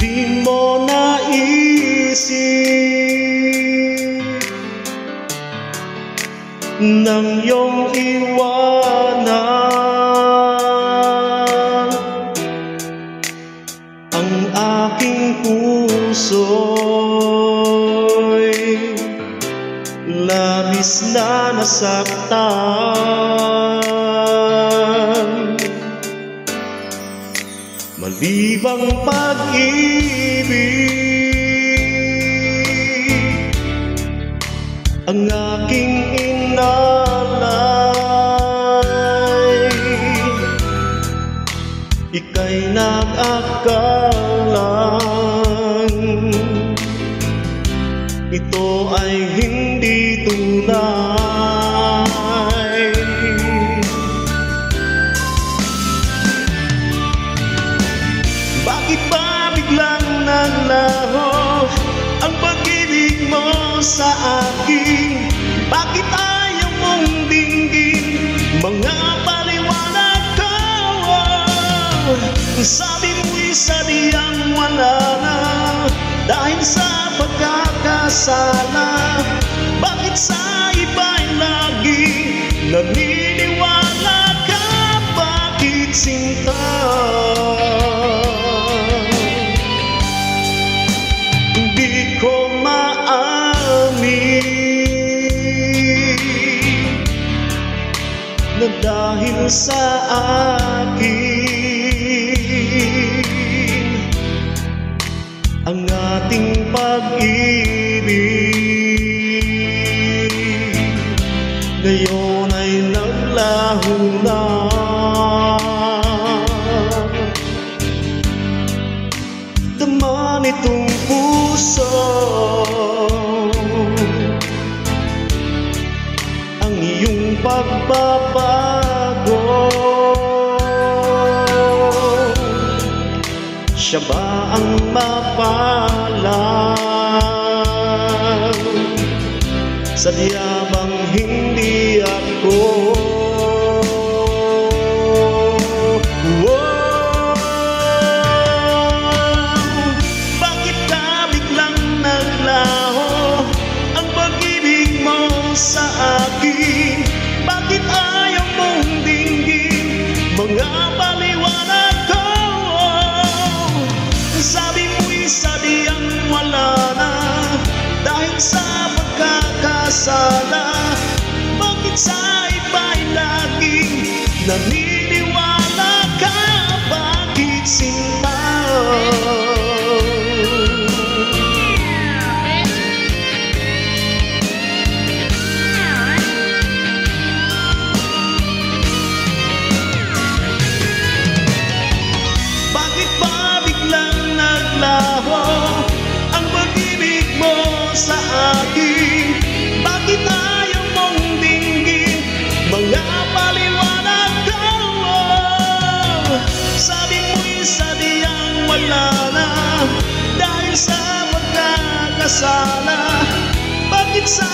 Di mo naisip nang iyong iwanan ang aking puso'y labis na nasaktan. Malibang pag-ibig ang aking inalay, ika'y nag-akalang ito ay hindi tunay. Bakit ba biglang naglaho ang pag-ibig mo sa akin? Bakit ayaw mong dinggin mga paliwanag ko? Sabi mo'y sadyang wala na dahil sa pagkakasala. Bakit sa iba'y lagi naniniwala ka? Bakit sinta? Hindi ko maamin na dahil sa akin ang ating pag-ibig ngayon ay naglaho na. Dama nitong puso ang iyong pagbabago. Siya ba ang mapalang? Sadya bang hindi ako? Bakit ka biglang naglaho ang pag-ibig mo sa akin? Bakit ayaw mong dinggin mga paliwanag ko? Sabi mo'y sadyang wala na dahil sa pagkakasala. Bakit sa iba'y laging naniniwala ka? Bakit sinta? Bakit ba biglang naglaho ang pag-ibig mo sa akin? Bakit ayaw mong dinggin mga paliwanag ko? Sabi mo'y sadyang wala na dahil sa pagkakasala. Bakit sa